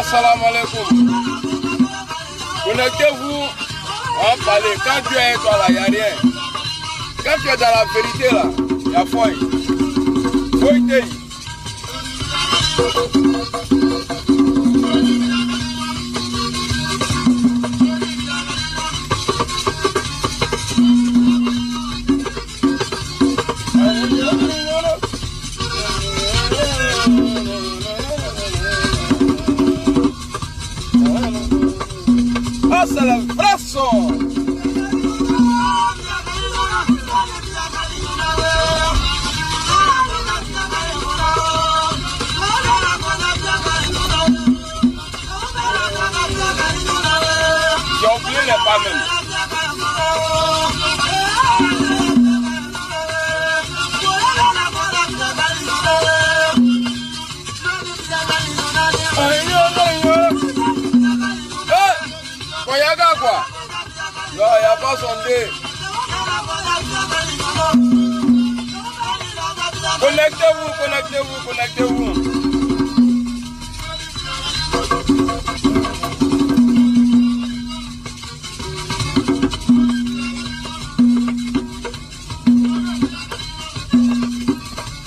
Assalamu alaikum. Connectez-vous. On va parler. Quand Dieu est toi là, il n'y a rien. Quand tu es dans la vérité là, il y a foi. Foi. Ah, c'est le vrai son. J'ai oublié les pas même. Koyaga quoi? Non, il n'y a pas sondé. Connectez-vous.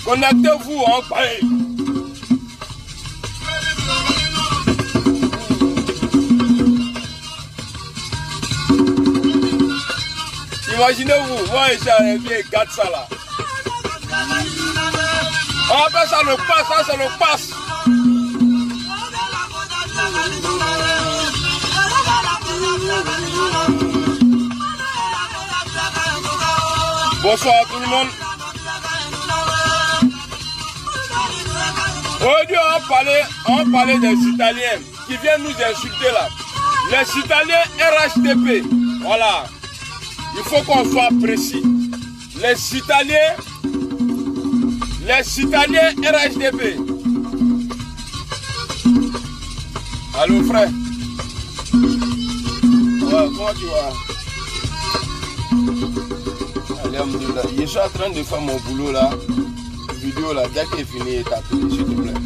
Connectez-vous, en paix. Imaginez-vous, moi j'ai arrivé 4 ça là. On appelle ça le pass, ça c'est le pass. Bonsoir à tout le monde. Aujourd'hui on parlait des Italiens qui viennent nous insulter là. Les Italiens RHDP, voilà. Il faut qu'on soit précis. Les Italiens RHDP. Allô frère. Ouais, comment tu vas? Alhamdulillah. Je suis en train de faire mon boulot là. Vidéo là, dès qu'il est fini, t'appelles, s'il te plaît.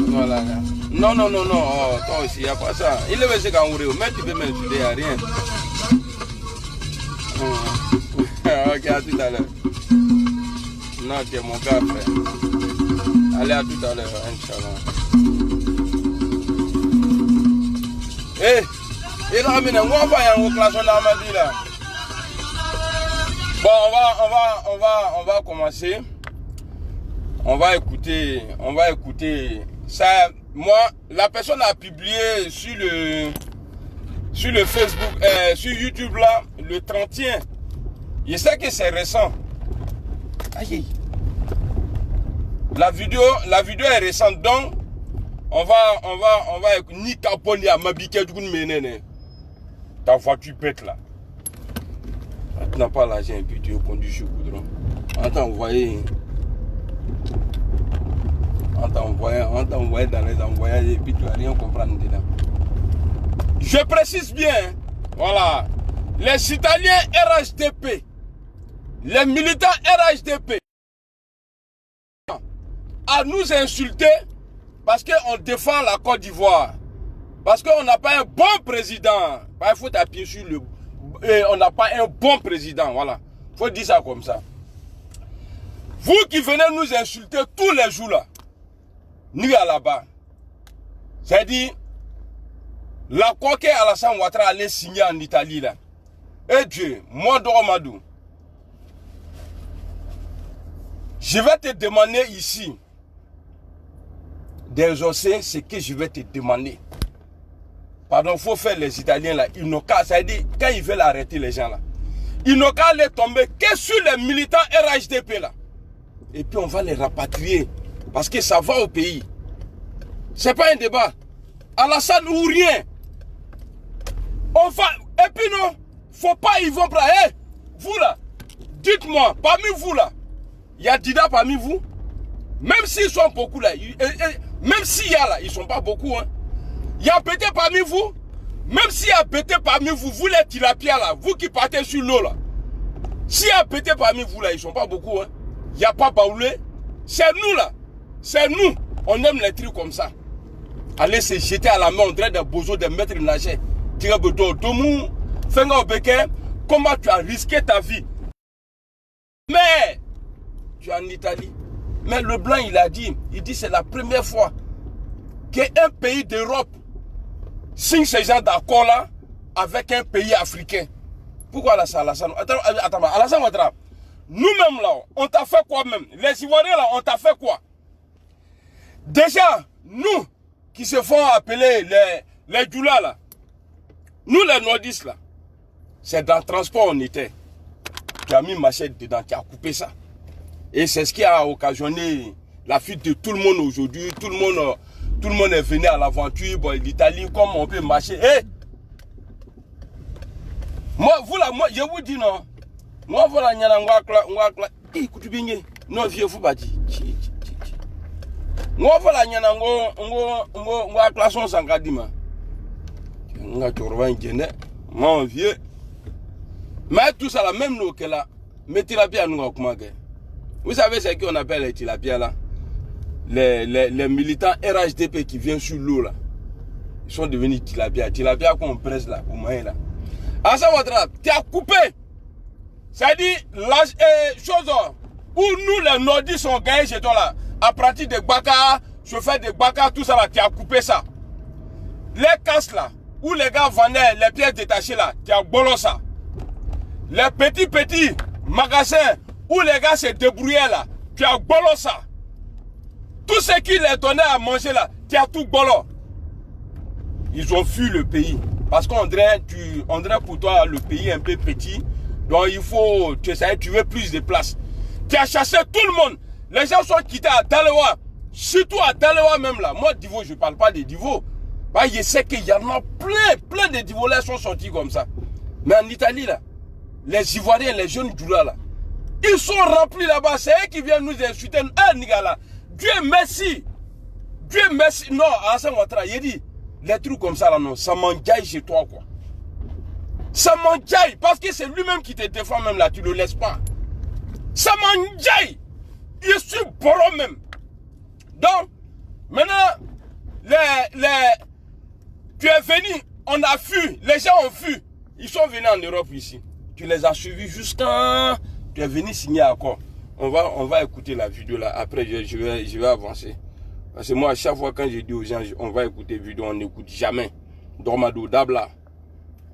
Voilà. Non. Oh, toi aussi, il n'y a pas ça. Il est venu quand on mais tu peux m'insulter, il n'y a rien. Ok, à tout à l'heure. Non, tu es mon gars, frère. Allez, à tout à l'heure, Inch'Allah. Il a amené, on va y aller au classement d'Amadi là. Bon, on va commencer. On va écouter ça. Moi, la personne a publié sur le Facebook, sur YouTube là, le 31. Je sais que c'est récent. Aïe. La vidéo est récente, donc on va écouter ni Capone à Mabike du Menene. Ta voiture pète là. Tu n'as pas l'argent et puis tu conduis sur le goudron. On t'a envoyé dans les envoyages et puis tu vas rien comprendre dedans. Je précise bien, voilà, les Italiens RHDP, les militants RHDP, à nous insulter parce qu'on défend la Côte d'Ivoire, parce qu'on n'a pas un bon président. Il faut appuyer sur le... on n'a pas un bon président, voilà. Il faut dire ça comme ça. Vous qui venez nous insulter tous les jours là, nous à là-bas, c'est-à-dire, la coque Alassane Ouattara allait signer en Italie là. Et Dieu, moi Doromadou, je vais te demander ici d'exaucer ce que je vais te demander. Pardon, il faut faire les Italiens là. Ils n'ont qu'à, c'est-à-dire, quand ils veulent arrêter les gens là, ils n'ont qu'à les tomber que sur les militants RHDP là. Et puis on va les rapatrier. Parce que ça va au pays. C'est pas un débat. Alassane ou rien. On va. Et puis non, faut pas, ils vont prendre. Hey, vous là, dites-moi, parmi vous là, il y a Dida parmi vous. Même s'ils sont beaucoup là, même s'il y a là, ils sont pas beaucoup. Hein. Il y a Pété parmi vous. Même s'il y a Pété parmi vous, vous les tilapia là, vous qui partez sur l'eau là. S'il y a Pété parmi vous là, ils sont pas beaucoup. Hein. Il n'y a pas Baoulé. C'est nous là. C'est nous. On aime les trucs comme ça. aller se jeter à la main, on dirait des bozos, des maîtres nageurs. Comment tu as risqué ta vie? Mais tu es en Italie. Mais le blanc, il dit c'est la première fois qu'un pays d'Europe signe ce genre d'accord-là avec un pays africain. Pourquoi Alassane? Attends, Alassane Ouattara, nous-mêmes là, on t'a fait quoi même? Les Ivoiriens là, on t'a fait quoi? Déjà, nous qui se font appeler les Djoula là, nous les nordistes là, c'est dans le transport on était. Tu as mis machette dedans, tu as coupé ça. Et c'est ce qui a occasionné la fuite de tout le monde aujourd'hui. Tout le monde est venu à l'aventure. Bon, l'Italie, comme on peut marcher. Hey! Moi, je vous dis non. Moi, voilà, il y a un écoute bien. Non, vieux, vous pas dit. Moi, voilà, il y a un classon sans gadima. On a toujours un guéné. Mon vieux. Mais tout ça, là, même nous, que là, mettez la pierre, nous, comment que. Vous savez ce qu'on appelle les tilapias là? Les militants RHDP qui viennent sur l'eau là. Ils sont devenus tilapias. Tilapias qu'on presse là, pour moi là. Alassane Ouattara, tu as coupé. C'est-à-dire, la chose où nous les nordistes ont gagné chez toi là, à partir des Baka, chauffeur des Baka, tout ça là, tu as coupé ça. Les casses là, où les gars vendaient les pièces détachées là, tu as bolé ça. Les petits magasins, où les gars se débrouillaient là, tu as bolo ça. Tout ce qui les donnait à manger là, tu as tout bolo. Ils ont fui le pays. Parce qu'on dirait pour toi le pays un peu petit. Donc il faut, tu veux plus de place. Tu as chassé tout le monde. Les gens sont quittés à Dalewa. Surtout à Dalewa même là. Moi, Divo, je ne parle pas des Divo. Bah, je sais qu'il y en a plein de Divolais sont sortis comme ça. Mais en Italie là, les Ivoiriens, les jeunes Djoula là, ils sont remplis là-bas. C'est eux qui viennent nous insulter. Ah, Nigala. Dieu merci. Dieu merci. Non, Alassane Ouattara, il dit, les trucs comme ça là, non, ça m'enjaille chez toi, quoi. Ça m'enjaille. Parce que c'est lui-même qui te défend même là, tu ne le laisses pas. Ça m'enjaille. Je suis bourreau même. Donc, maintenant, tu es venu, on a fui, les gens ont fui. Ils sont venus en Europe ici. Tu les as suivis jusqu'à... Tu es venu signer un accord. On va écouter la vidéo là. Après, je vais avancer. Parce que moi, à chaque fois quand je dis aux gens, on va écouter la vidéo, on n'écoute jamais. Dormado Dabla.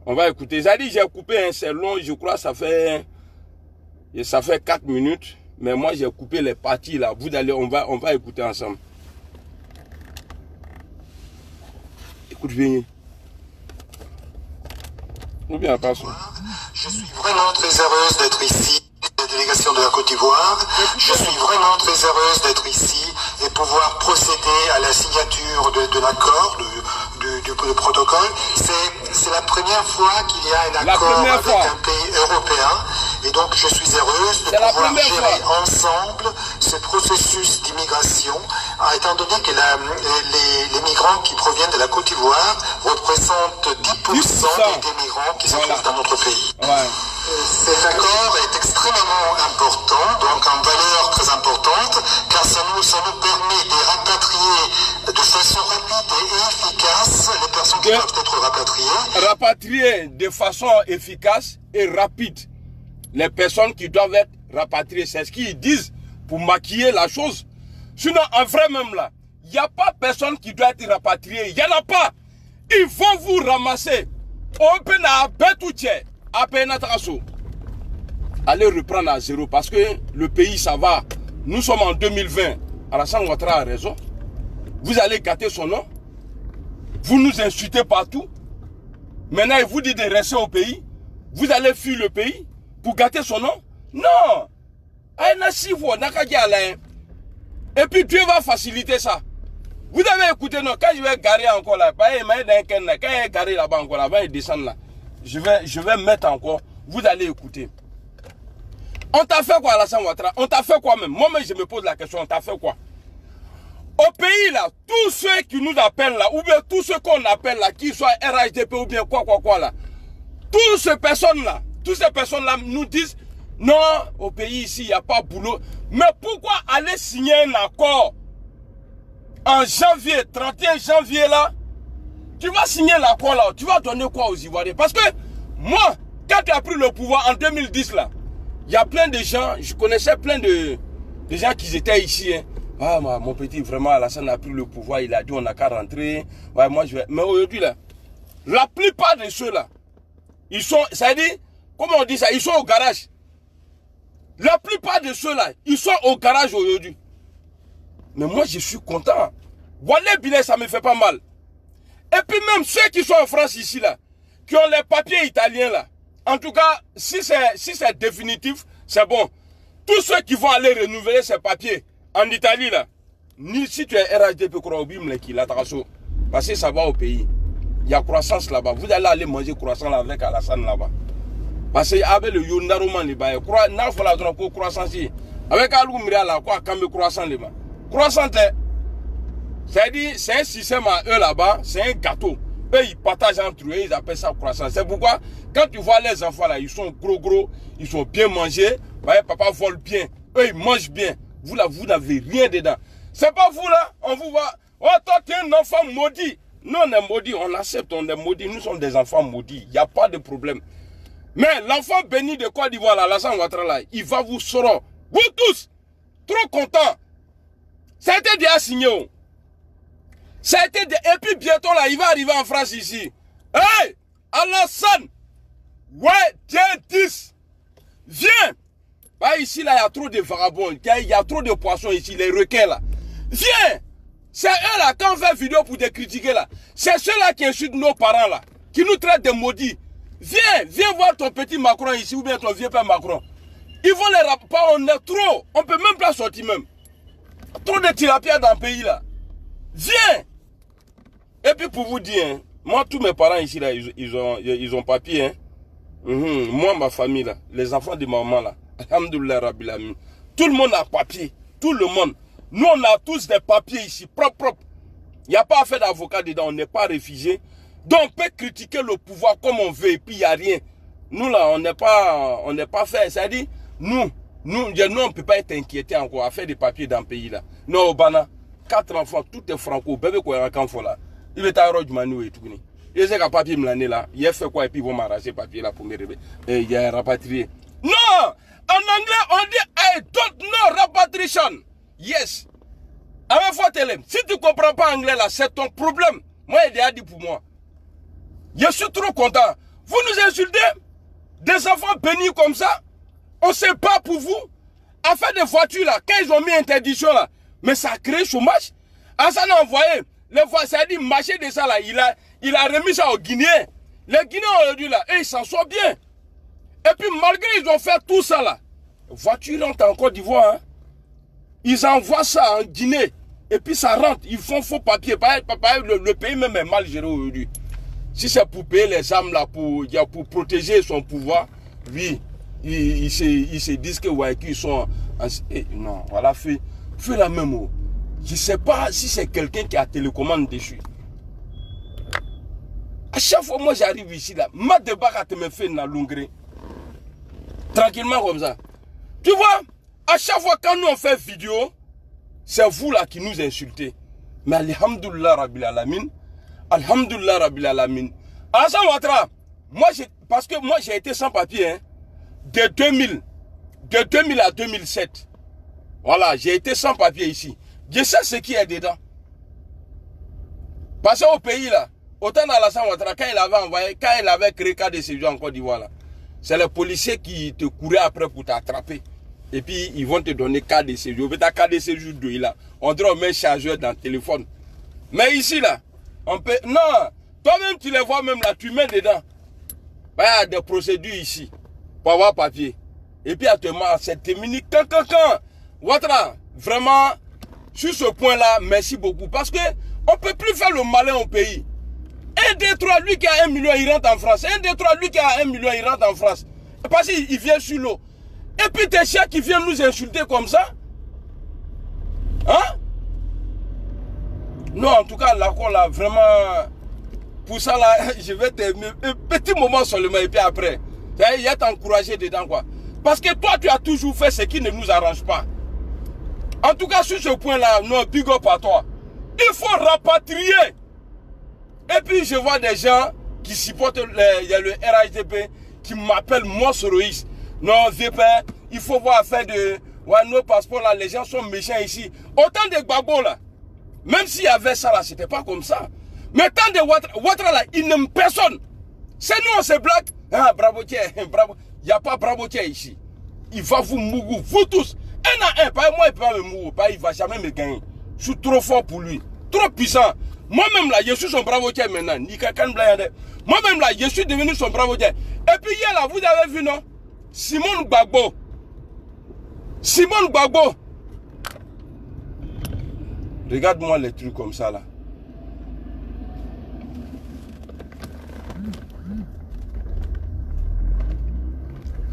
On va écouter. Ça dit, j'ai coupé, c'est long, je crois, ça fait 4 minutes. Mais moi, j'ai coupé les parties là. Vous allez, on va écouter ensemble. Écoute bien. Ou bien, passons. Je suis vraiment très heureuse d'être ici, la délégation de la Côte d'Ivoire. Je suis vraiment très heureuse d'être ici et pouvoir procéder à la signature de l'accord, du protocole. C'est la première fois qu'il y a un accord avec un pays européen. Et donc, je suis heureuse de pouvoir gérer ensemble ce processus d'immigration, étant donné que les migrants qui proviennent de la Côte d'Ivoire représentent 10% des migrants qui se trouvent dans notre pays. Ouais. Cet accord est extrêmement important, donc en valeur très importante, car ça nous permet de rapatrier de façon rapide et efficace les personnes qui doivent être rapatriées. Rapatrier de façon efficace et rapide les personnes qui doivent être rapatriées. C'est ce qu'ils disent pour maquiller la chose. Sinon, en vrai même là, il n'y a pas personne qui doit être rapatrié. Il n'y en a pas. Ils vont vous ramasser. On peut aller reprendre à zéro parce que le pays, ça va. Nous sommes en 2020. Alassane Ouattara a raison. Vous allez gâter son nom. Vous nous insultez partout. Maintenant, il vous dit de rester au pays. Vous allez fuir le pays pour gâter son nom. Non. Et puis Dieu va faciliter ça. Vous avez écouté, non, quand je vais garer encore là, quand il est garé là-bas encore, avant il descend là, je vais mettre encore, vous allez écouter. On t'a fait quoi, Alassane Ouattara? On t'a fait quoi même? Moi-même, je me pose la question, on t'a fait quoi? Au pays là, tous ceux qui nous appellent là, ou bien tous ceux qu'on appelle là, qu'ils soient RHDP ou bien quoi là, toutes ces personnes là nous disent, non, au pays ici, il n'y a pas de boulot. Mais pourquoi aller signer un accord en janvier, 31 janvier là, tu vas signer l'accord là, tu vas donner quoi aux Ivoiriens? Parce que moi, quand tu as pris le pouvoir en 2010 là, il y a plein de gens, je connaissais plein de gens qui étaient ici. Hein. Ah, mon petit, vraiment, Alassane a pris le pouvoir, il a dit on n'a qu'à rentrer. Ouais, moi je vais. Mais aujourd'hui là, la plupart de ceux-là, ils sont, ça dit, comment on dit ça, ils sont au garage. La plupart de ceux-là, ils sont au garage aujourd'hui. Mais moi, je suis content. Voilà, Billet, ça me fait pas mal. Et puis même ceux qui sont en France ici, là, qui ont les papiers italiens, là, en tout cas, si c'est définitif, c'est bon. Tous ceux qui vont aller renouveler ces papiers en Italie, là, ni si tu es RHDP, parce que ça va au pays. Il y a croissance là-bas. Vous allez aller manger croissant là avec Alassane là-bas. Parce que avec le Yondaroman, il y a croissance. Avec Alou Mira là, quoi, quand le croissant là-bas. Croissant, c'est-à-dire, c'est un système à eux là-bas, c'est un gâteau. Eux, ils partagent entre eux, ils appellent ça croissant. C'est pourquoi, quand tu vois les enfants là, ils sont gros, ils sont bien mangés. Voyez, papa vole bien. Eux, ils mangent bien. Vous là, vous n'avez rien dedans. C'est pas vous là, on vous voit. Oh, toi, tu es un enfant maudit. Nous, on est maudit, on accepte, on est maudit. Nous sommes des enfants maudits. Il n'y a pas de problème. Mais l'enfant béni de Côte d'Ivoire, là, Alassane Ouattara, là, il va vous sortir. Vous tous, trop contents. Ça a été déjà signé. Ça a été et puis bientôt là, il va arriver en France ici. Hey, Alassane, ouais, tiens 10. Viens. Bah, ici là, il y a trop de vagabonds. Il y a trop de poissons ici, les requins là. Viens. C'est eux là, quand on fait vidéo pour te critiquer là. C'est ceux-là qui insultent nos parents là, qui nous traitent de maudits. Viens voir ton petit Macron ici ou bien ton vieux père Macron. Ils vont les rappeler, on est trop. On peut même pas sortir même. Trop de tilapia dans le pays là. Viens. Et puis pour vous dire, hein, moi tous mes parents ici là, ils ont papier. Hein. Moi, ma famille là, les enfants de maman là, alhamdoulilah rabbil alamin. Tout le monde a papier. Tout le monde. Nous on a tous des papiers ici, propres. Il n'y a pas affaire d'avocat dedans, on n'est pas réfugié. Donc on peut critiquer le pouvoir comme on veut et puis il n'y a rien. Nous là, on n'est pas fait. C'est-à-dire, nous, on ne peut pas être inquiété encore à faire des papiers dans le pays là. Non, au Bana, 4 enfants, tout est franco, bébé quoi, là. Il va être du Manu et tout. Il sait qu'un papier me l'année là, il a fait quoi et puis ils vont m'arracher papier là pour me réveiller. Et il y a un rapatrié. Non! En anglais, on dit I don't know repatriation. Yes. Avec Fotelem, si tu ne comprends pas anglais là, c'est ton problème. Moi, il a dit pour moi. Je suis trop content. Vous nous insultez, des enfants bénis comme ça, on ne sait pas pour vous. À faire des voitures là, quand ils ont mis interdiction là, mais ça a créé chômage. Hassan a envoyé, les voitures, ça a dit marcher de ça là, il a remis ça aux Guinéens. Les Guinéens aujourd'hui là, et ils s'en sortent bien. Et puis malgré ils ont fait tout ça là, voiture rentre en Côte d'Ivoire, hein. Ils envoient ça en Guinée. Et puis ça rentre, ils font faux papier. Le pays même est mal géré aujourd'hui. Si c'est pour payer les âmes là, pour protéger son pouvoir, oui, ils se disent que ouais, qu'ils sont... non, voilà, fait la même mot. Je ne sais pas si c'est quelqu'un qui a télécommande dessus. À chaque fois, moi j'arrive ici là, ma débat te me fait dans l'ongre. Tranquillement comme ça. Tu vois, à chaque fois quand nous on fait vidéo, c'est vous là qui nous insultez. Mais alhamdoulilah rabbil alamin. Alhamdoulilah rabbil alamin. Alassane Ouattara, parce que moi j'ai été sans papier hein, de 2000 à 2007. Voilà, j'ai été sans papier ici. Je sais ce qui est dedans. Parce qu'au pays là, autant d'Alassane Ouattara, quand il avait créé cas de séjour en Côte d'Ivoire là, c'est les policiers qui te couraient après pour t'attraper. Et puis ils vont te donner cas de séjour. Ta cas de séjour 2 là. On doit mettre chargeur dans le téléphone. Mais ici là, on peut. Non, toi-même tu les vois même là, tu mets dedans. Il y a des procédures ici pour avoir papier. Et puis actuellement, c'est terminé. Quand. Ouattara, vraiment, sur ce point-là, merci beaucoup. Parce que on ne peut plus faire le malin au pays. 1, 2, 3, lui qui a 1 million, il rentre en France. 1, 2, 3, lui qui a 1 million, il rentre en France. Parce qu'il vient sur l'eau. Et puis tes chiens qui viennent nous insulter comme ça. Hein? Non, en tout cas, là, vraiment, pour ça, là, je vais te... Un petit moment seulement, et puis après, il y a t'encourager dedans, quoi. Parce que toi, tu as toujours fait ce qui ne nous arrange pas. En tout cas, sur ce point-là, non, big up à toi. Il faut rapatrier. Et puis je vois des gens qui supportent il y a le RHDP qui m'appelle moi Soroïs. Non, vieux père, il faut voir affaire de nos passeports là, les gens sont méchants ici. Autant de Gbagbo là, même s'il y avait ça là, c'était pas comme ça. Mais tant de Ouattara là, il n'aime personne. C'est nous, on se blague. Ah, bravo, tiens, bravo. Il n'y a pas bravo, tiens ici. Il va vous mourir, vous tous. Un à un, pas moi, il peut pas me mourir, pas, il va jamais me gagner. Je suis trop fort pour lui, trop puissant. Moi-même là, je suis son bravo tiens maintenant. Moi-même là, je suis devenu son bravo tiens. Et puis hier là, vous avez vu non? Simone Gbagbo. Simone Gbagbo. Regarde-moi les trucs comme ça là.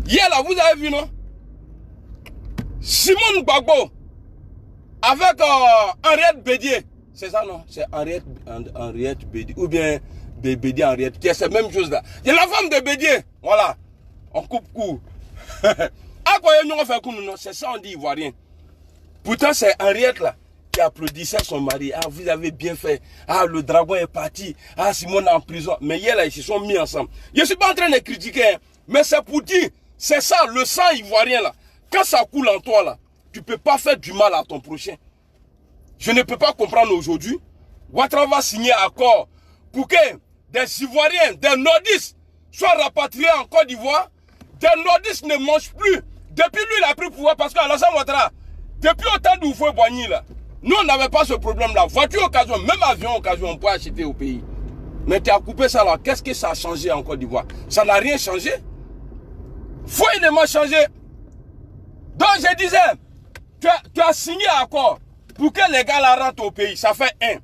Hier là, vous avez vu non? Simone Gbagbo. Avec Henriette Bédier. C'est ça non? C'est Henriette Bédier. Ou bien Bédier Henriette. Qui est cette même chose là. C'est la femme de Bédier. Voilà. On coupe court. À quoi on fait coup non? C'est ça on dit ivoirien. Pourtant c'est Henriette là qui applaudissait son mari. Ah, vous avez bien fait. Ah, le dragon est parti. Ah, Simone est en prison. Mais hier là, ils se sont mis ensemble. Je ne suis pas en train de critiquer. Hein, mais c'est pour dire, c'est ça, le sang ivoirien là. Quand ça coule en toi là, tu ne peux pas faire du mal à ton prochain. Je ne peux pas comprendre aujourd'hui. Ouattara va signer accord pour que des Ivoiriens, des nordistes soient rapatriés en Côte d'Ivoire. Des nordistes ne mangent plus. Depuis lui, il a pris le pouvoir parce qu'Alassane Ouattara, depuis autant d'Oufoué-Boigny là, nous on n'avait pas ce problème là. Voiture occasion, même avion occasion, on peut acheter au pays. Mais tu as coupé ça là. Qu'est-ce que ça a changé en Côte d'Ivoire? Ça n'a rien changé. Faut énormément changer. Donc je disais, tu as signé accord pour que les gars la rentrent au pays. Ça fait un.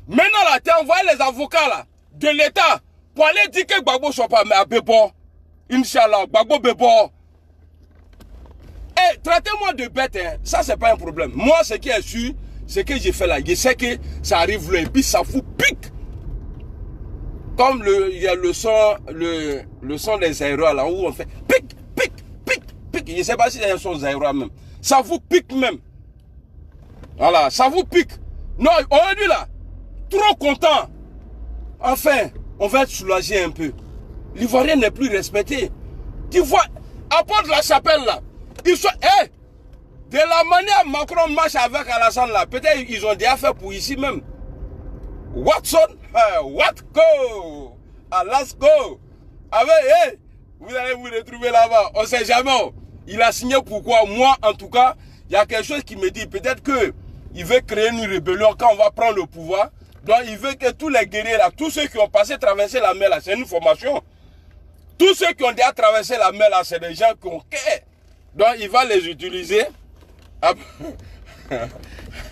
Maintenant là, tu as envoyé les avocats là, de l'État pour aller dire que Gbagbo ne soit pas mais à Bebo. Inch'Allah, Gbagbo Bebo. Eh, traitez-moi de bête, hein. Ça c'est pas un problème. Moi, ce qui est sûr, ce que j'ai fait là, je sais que ça arrive là et puis ça fout pique. Comme il y a le son des aéros là où on fait pique, pique, pique, pique. Je ne sais pas si c'est un son des aéros même. Ça vous pique même. Voilà, ça vous pique. Non, aujourd'hui là, trop content. Enfin, on va être soulagé un peu. L'Ivoirien n'est plus respecté. Tu vois, à part de la chapelle là, ils sont... Hey, de la manière Macron marche avec Alassane là, peut-être ils ont déjà fait pour ici même. Watson, what go? Let's go. Avec, hey, vous allez vous retrouver là-bas. On ne sait jamais. Il a signé pourquoi? Moi, en tout cas, il y a quelque chose qui me dit peut-être qu'il veut créer une rébellion quand on va prendre le pouvoir. Donc, il veut que tous les guerriers là, tous ceux qui ont passé traverser la mer là, c'est une formation. Tous ceux qui ont déjà traversé la mer là, c'est des gens qui ont quai. Donc, il va les utiliser.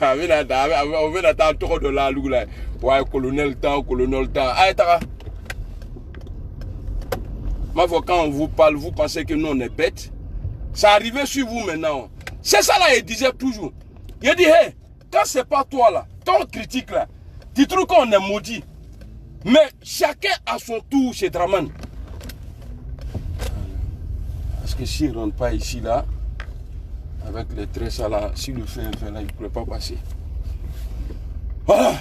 On vient d'attendre trop de la loup là. Ouais, colonel temps. Allez, Tara. Moi, quand on vous parle, vous pensez que nous, on est bêtes. Ça arrivait sur vous maintenant. C'est ça là, il disait toujours. Il dit, hey, quand c'est pas toi là, ton critique là, tu trouves qu'on est maudit. Mais chacun a son tour chez Draman. Parce que s'il ne rentre pas ici là, avec les traits là, si le feu est là, il ne pourrait pas passer. Voilà.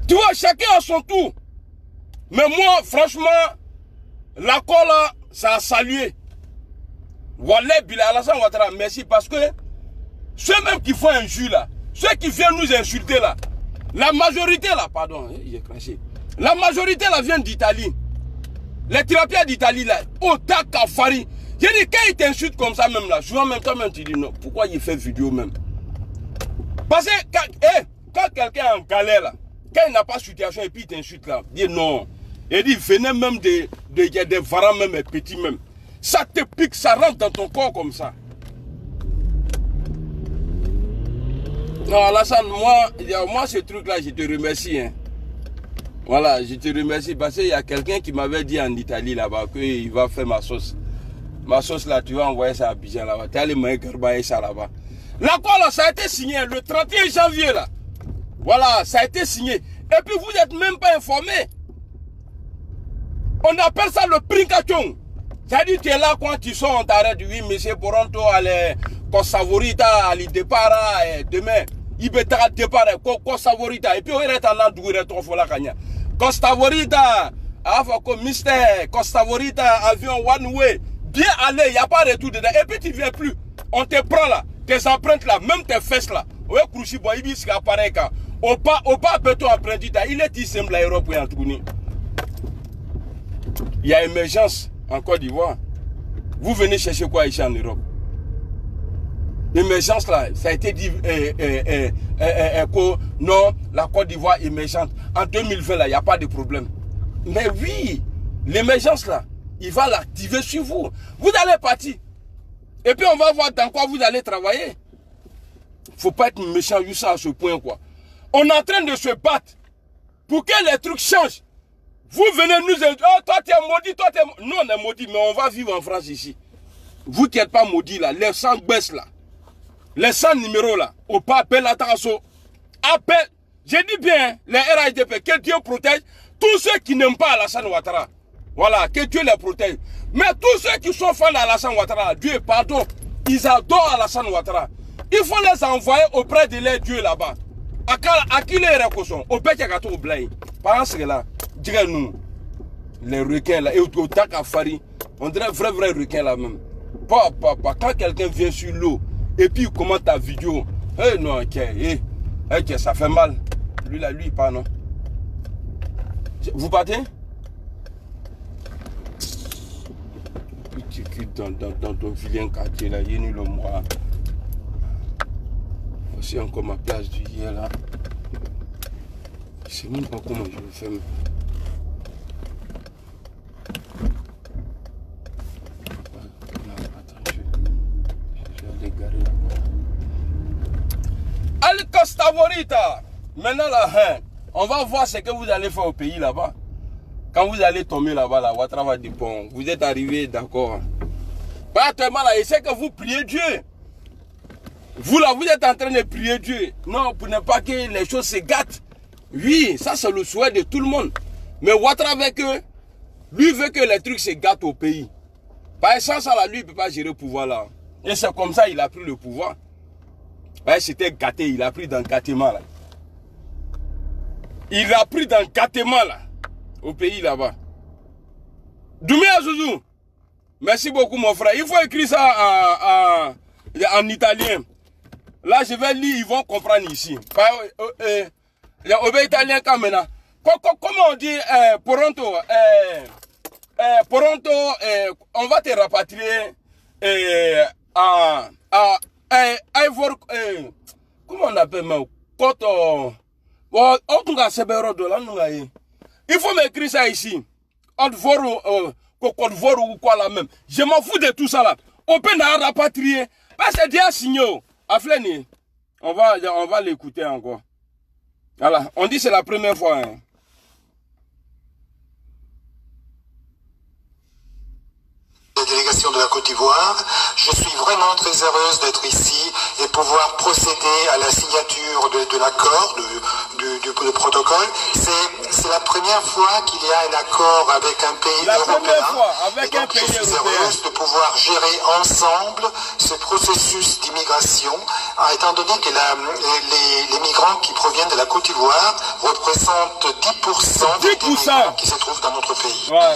Tu vois, chacun a son tour. Mais moi, franchement, l'accord là, ça a salué. Wallah, Bila Alassane Ouattara, merci parce que ceux-mêmes qui font injure là, ceux qui viennent nous insulter là, la majorité là, pardon, j'ai craché. La majorité là vient d'Italie. Les thérapiens d'Italie là, au Takafari. J'ai dit, quand ils t'insultent comme ça même là, souvent en même temps, même tu dis non, pourquoi il fait vidéo même? Parce que quand quelqu'un est en galère là, quand il n'a pas de situation et puis il t'insulte là, il dit non. Il dit, venez même des varans même et petits même. Ça te pique, ça rentre dans ton corps comme ça. Non, Alassane, moi ce truc là, je te remercie. Hein. Voilà, je te remercie parce qu'il y a quelqu'un qui m'avait dit en Italie là-bas qu'il va faire ma sauce. Ma sauce là, tu vas envoyer ça à Abidjan là-bas. Tu vas aller manger garba et ça là-bas. L'accord là, ça a été signé le 31 janvier là. Voilà, ça a été signé. Et puis vous n'êtes même pas informé. On appelle ça le prinkachon. C'est-à-dire que tu es là quand tu sors, on t'arrête. Oui, monsieur Poronto, allez, Savorita, il départ, demain, il peut départ, Savorita, et puis il est en l'an d'où il est trop fort la cagna. Savorita, Mister, Savorita, avion one way, bien aller, il n'y a pas de retour dedans, et puis tu ne viens plus. On te prend là, tes empreintes là, même tes fesses là. Ouais, Krouchi, boy, il dit pareil quand. Au pas, peut-on apprendre, il est ici, l'Europe, en tout cas. Il y a émergence en Côte d'Ivoire. Vous venez chercher quoi ici en Europe? L'émergence là, ça a été dit, non, la Côte d'Ivoire émergente. En 2020 là, il n'y a pas de problème. Mais oui, l'émergence là, il va l'activer sur vous. Vous allez partir. Et puis on va voir dans quoi vous allez travailler. Il ne faut pas être méchant juste à ce point quoi. On est en train de se battre pour que les trucs changent. Vous venez nous dire, oh toi tu es maudit, toi tu es maudit. Nous on est maudit, mais on va vivre en France ici. Vous qui n'êtes pas maudit là, les 100 baissent là. Les 100 numéros là, au pas appel attention. Appel, j'ai dit bien, les RHDP, que Dieu protège tous ceux qui n'aiment pas Alassane Ouattara. Voilà, que Dieu les protège. Mais tous ceux qui sont fans d'Alassane Ouattara, Dieu pardon, ils adorent Alassane Ouattara. Il faut les envoyer auprès de leurs dieux là-bas. À qui les réconciliation? Au Père Kagato au Blaye. Par ce là, dis-nous, les requins là, et au Takafari, on dirait vrai requin là même. Pas. Quand quelqu'un vient sur l'eau, et puis il commente ta vidéo, non, ok, ça fait mal. Lui là, lui, pas non. Vous partez? Tu quittes dans ton vilain quartier là, il est nul au moi. Voici encore ma place du hier là. Je sais même pas comment je vais faire. Attends, je vais aller garer là-bas. Al Savorita. Maintenant là, on va voir ce que vous allez faire au pays là-bas. Quand vous allez tomber là-bas, là, Ouattara va dire bon, vous êtes arrivé, d'accord. Pas actuellement là, il sait que vous priez Dieu. Vous là, vous êtes en train de prier Dieu. Non, pour ne pas que les choses se gâtent. Oui, ça c'est le souhait de tout le monde. Mais Ouattara veut que, lui veut que les trucs se gâtent au pays. Par essence, là, lui, il ne peut pas gérer le pouvoir là. Et c'est comme ça qu'il a pris le pouvoir. C'était gâté, il a pris dans le gâtement là. Il a pris dans le gâtement là. Au pays là-bas. Doumbia Zouzou. Merci beaucoup mon frère. Il faut écrire ça en italien. Là je vais lire, ils vont comprendre ici. Au italien quand maintenant. Comment on dit Poronto? Poronto, on va te rapatrier comment on appelle maintenant? Il faut m'écrire ça ici. Ou quoi là même. Je m'en fous de tout ça là. On peut nous rapatrier. Parce que déjà signé. On va l'écouter encore. Voilà. On dit c'est la première fois. Hein. La délégation de la Côte d'Ivoire, je suis vraiment très heureuse d'être ici et pouvoir procéder à la signature de l'accord, du protocole. C'est la première fois qu'il y a un accord avec un pays européen. Je suis heureuse de pouvoir gérer ensemble ce processus d'immigration, étant donné que les migrants qui proviennent de la Côte d'Ivoire représentent 10% des migrants qui se trouvent dans notre pays. Ouais.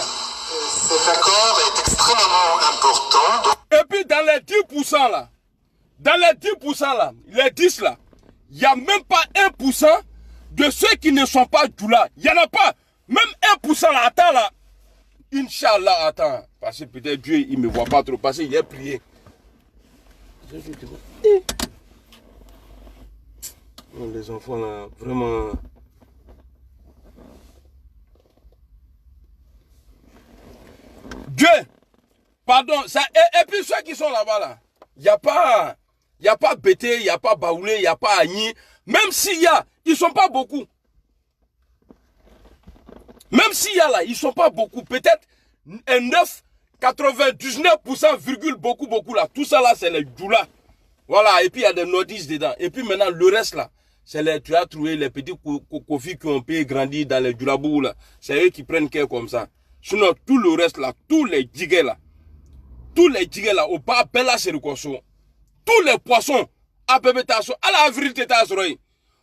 Cet accord est extrêmement important. Et puis dans les 10% là, les 10 là, il n'y a même pas 1% de ceux qui ne sont pas Djoula. Il n'y en a pas. Même 1% là, attends là. Inch'Allah, attends. Parce que peut-être Dieu, il ne me voit pas trop. Parce qu'il est prié. Les enfants là, vraiment... Dieu, pardon, ça, et puis ceux qui sont là-bas, là, il n'y a pas Bété, il n'y a pas Baoulé, il n'y a pas Agni, même s'il y a, ils ne sont pas beaucoup. Même s'il y a là, ils ne sont pas beaucoup, peut-être 99%, virgule beaucoup là, tout ça là, c'est les Djoula. Voilà, et puis il y a des nordistes dedans. Et puis maintenant, le reste là, c'est tu as trouvé les petits Kofi qui ont pu grandir dans les Djoulabou là. C'est eux qui prennent care comme ça. Sinon, tout le reste là, tous les djigues là, au pas appel à ces recursos, tous les poissons à Bébétasso, à l'avril,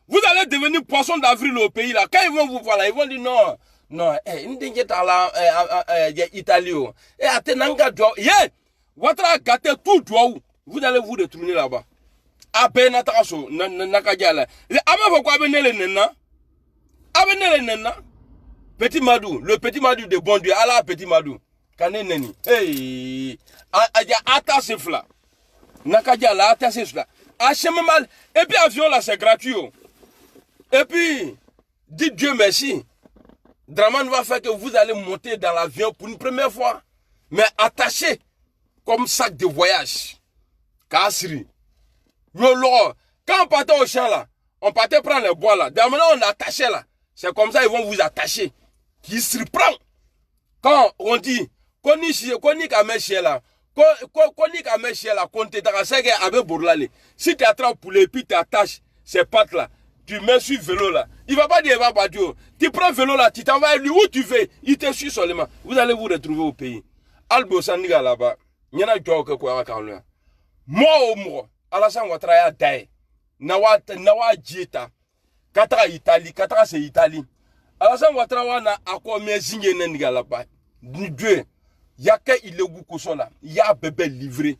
vous allez devenir poisson d'avril au pays là. Quand ils vont vous voir là, ils vont dire non, non, Italie, Atenanga, Watra gâté tout doigt, vous allez vous retourner là-bas. À Benatasso, Nakajala. Avant quoi venir les nena? Avenez les nena. Petit Madou, le petit Madou de bon Dieu, Allah petit Madou. Kane neni. Hey, Ata Sefla. Nakajala, Ata Sefla. Achète mal. Et puis avion là, c'est gratuit. Et puis, dites Dieu merci. Draman va faire que vous allez monter dans l'avion pour une première fois. Mais attaché comme sac de voyage. Kassri. Quand on partait au champ là, on partait prendre les bois là. Maintenant on attachait là. C'est comme ça ils vont vous attacher. Qui se prend. Quand on dit, qu'on y a mes chiens là. Si tu attrapes pour les puis tu attaches ces pattes là, tu mets sur le vélo là. Il va pas dire, il va pas dire. Tu prends le vélo là, tu t'envoies lui où tu veux. Il te suit seulement. Vous allez vous retrouver au pays. Albo Sandiga là-bas. Il y en a qui ont quoi à moi au moi. Alassane Ouattara Dae. Nawa Dieta. Katara Italie. Katara c'est Italie. Alassane Ouattara na akwa mezinge nendiga là-bas. Dieu. Il y a qu'il est goût là. Il y a un bébé livré.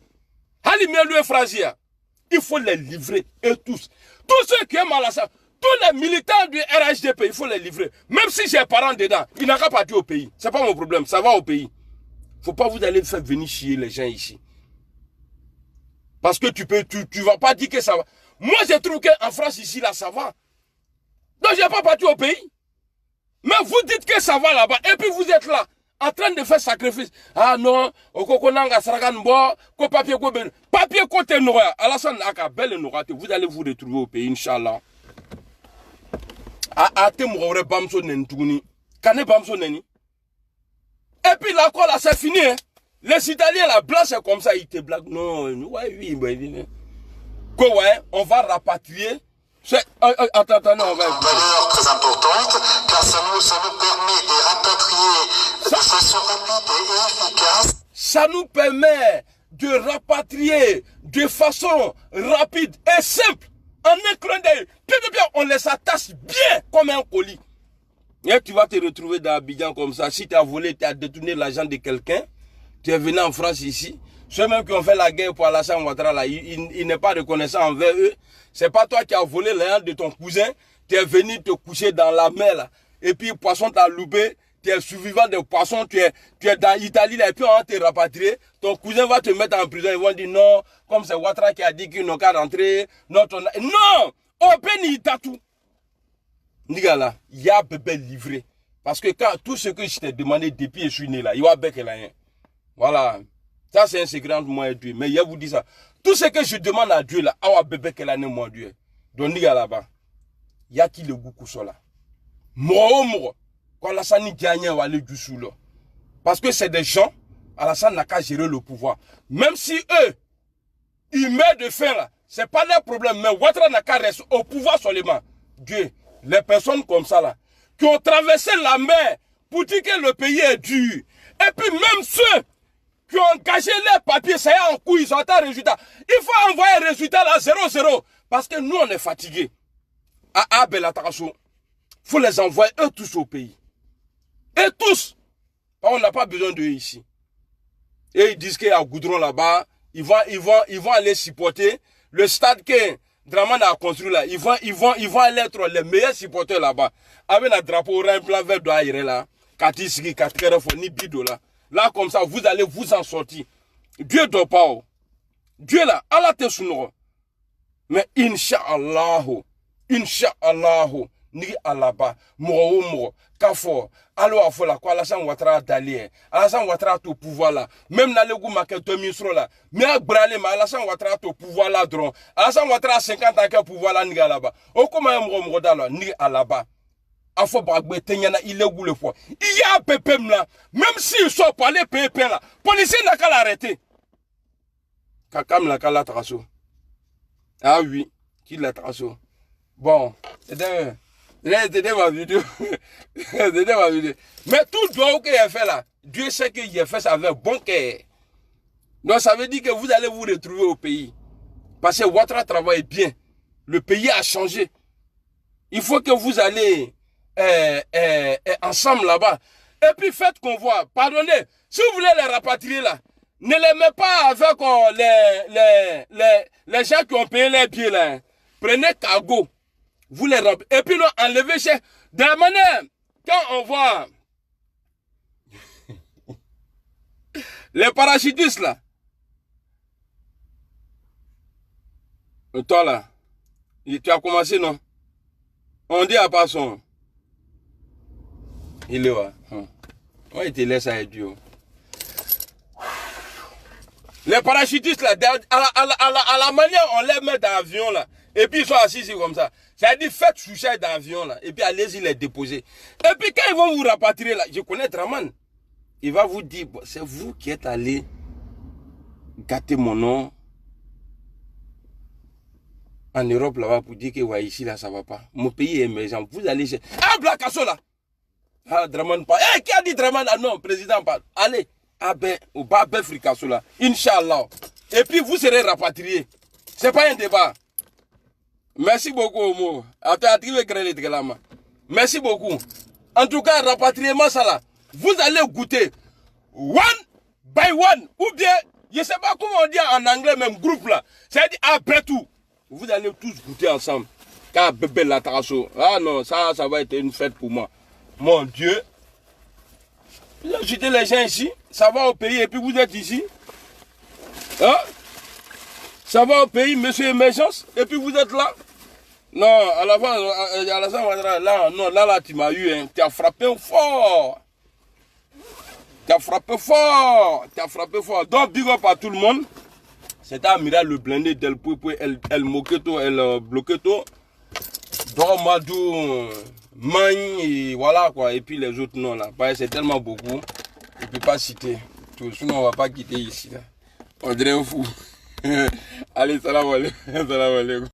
Il faut les livrer et tous. Tous ceux qui aiment Alassane, tous les militants du RHDP, il faut les livrer. Même si j'ai parents dedans, il n'a qu'à partir au pays. C'est pas mon problème, ça va au pays. Faut pas vous aller faire venir chier les gens ici. Parce que tu vas pas dire que ça va. Moi, je trouve qu'en France, ici, là, ça va. Donc, je n'ai pas parti au pays. Mais vous dites que ça va là-bas. Et puis, vous êtes là. En train de faire sacrifice. Ah non, papier côté noir. Alassane Aka, belle noir. Vous allez vous retrouver au pays, Inch'Allah. Et puis là, quoi, là, c'est fini. Hein? Les Italiens, la blanche, c'est comme ça, ils te blaguent. Non, ouais, oui, quoi, ouais, on va rapatrier. Attends, on va. Une valeur très importante, car ça nous permet de rapatrier de façon rapide et efficace. Ça nous permet de rapatrier de façon rapide et simple. En un clin d'œil. On les attache bien comme un colis. Et tu vas te retrouver dans Abidjan comme ça. Si tu as volé, tu as détourné l'argent de quelqu'un, tu es venu en France ici. Ceux-mêmes qui ont fait la guerre pour Alassane Ouattara, là, il n'est pas reconnaissant envers eux. C'est pas toi qui as volé l'argent de ton cousin. Tu es venu te coucher dans la mer là. Et puis poisson t'a loupé. Tu es survivant de poissons. Tu es dans l'Italie là. Et puis on va te rapatrier. Ton cousin va te mettre en prison. Ils vont dire non. Comme c'est Ouattara qui a dit qu'ils n'ont qu'à rentrer. Non. Au béni tout. Nigala, il y a bébé livré. Parce que quand tout ce que je t'ai demandé depuis que je suis né là, il y a bec et rien. Voilà. Ça c'est un secret entre moi et Dieu. Mais il vous dit ça. Tout ce que je demande à Dieu là, il y a bébé et rien, moi Dieu. Donc Nigala là-bas. Il y a qui le goût pour ça là. Moi. Quand Alassane gagne, on va aller du sous là. Parce que c'est des gens, Alassane n'a qu'à gérer le pouvoir. Même si eux, ils meurent de faim là, c'est pas leur problème. Mais Ouattara n'a qu'à rester au pouvoir seulement. Dieu. Les personnes comme ça là, qui ont traversé la mer pour dire que le pays est dur. Et puis même ceux qui ont engagé leurs papiers, ça y est en couille, ils ont un résultat. Il faut envoyer un résultat là 0-0. Parce que nous on est fatigués. À Belatarasso, il faut les envoyer eux tous au pays. Et tous. On n'a pas besoin d'eux ici. Et ils disent qu'il y a un goudron là-bas. Ils vont aller supporter le stade que Draman a construit là, ils vont aller être les meilleurs supporters là-bas. Avec un drapeau orange, plan vert de aïe là, Katisiki, Katkerefo, ni bido là. Là, comme ça, vous allez vous en sortir. Dieu doit pas. Dieu là, Allah te sounoro. Mais Inch'Allah, ni alaba, moro, kafo, alo afola, quoi, Alassane Ouattara d'allier, Alassane Ouattara au pouvoir là, même dans le goût maquette ministre là, mais à brûler, mais Alassane Ouattara au pouvoir là, drone, Alassane Ouattara 50 ans qu'un pouvoir là, ni là-bas, au comment un moro là, ni à là-bas, à faux bagbe, tenyana, il est goût le fois, il y a un pépem là, même s'ils sont pas les pépem là, policier n'a qu'à l'arrêter, kakam n'a qu'à la trasso, ah oui, qui l'a trasso, bon, c'était ma vidéo. C'était ma vidéo. Mais tout doigt qu'il a fait là, Dieu sait qu'il a fait ça avec bon cœur. Donc ça veut dire que vous allez vous retrouver au pays. Parce que Ouattara travaille bien. Le pays a changé. Il faut que vous allez ensemble là-bas. Et puis faites convoi. Pardonnez, si vous voulez les rapatrier là, ne les mettez pas avec les gens qui ont payé les billets là. Prenez cargo. Vous les rapatriez. Et puis non, enlevez chez... De la manière, quand on voit les parachutistes là, toi là, tu as commencé non? On dit à part son. Il est où? Ouais, il te laisse à Dieu. Les parachutistes là, à la manière on les met dans l'avion là, et puis ils sont assis comme ça. C'est-à-dire faites soucher dans l'avion là, et puis allez-y les déposer. Et puis quand ils vont vous rapatrier là, je connais Draman. Il va vous dire, c'est vous qui êtes allé gâter mon nom en Europe là-bas pour dire que ouais, ici là ça va pas. Mon pays est émergent. Vous allez chez... Ah, Blakasso là. Ah, Draman pas. Eh, qui a dit Draman? Ah non, président pas. Allez, Abe, ou Babé Frikasso là. Inch'Allah. Et puis vous serez rapatriés. C'est pas un débat. Merci beaucoup, Omo. Merci beaucoup. En tout cas, rapatriement ça là. Vous allez goûter one by one. Ou bien, je ne sais pas comment on dit en anglais, même groupe là. C'est-à-dire après tout. Vous allez tous goûter ensemble. Car bébé la trasso. Ah non, ça va être une fête pour moi. Mon Dieu. Vous ajoutez les gens ici. Ça va au pays et puis vous êtes ici. Hein? Ça va au pays, monsieur Émergence. Et puis vous êtes là. Non, à la fin, là, non, là, tu m'as eu. Hein. Tu as frappé fort. Tu as frappé fort. Tu as frappé fort. Donc, big up à tout le monde. C'était Amiral le blindé del Pouipoué, El Moqueto, El Bloqueto, Dormadou, Magne, et voilà quoi. Et puis les autres noms là. C'est tellement beaucoup. Je ne peux pas citer tout. Sinon, on ne va pas quitter ici. Là. On dirait un fou. Allez, salam alaikum.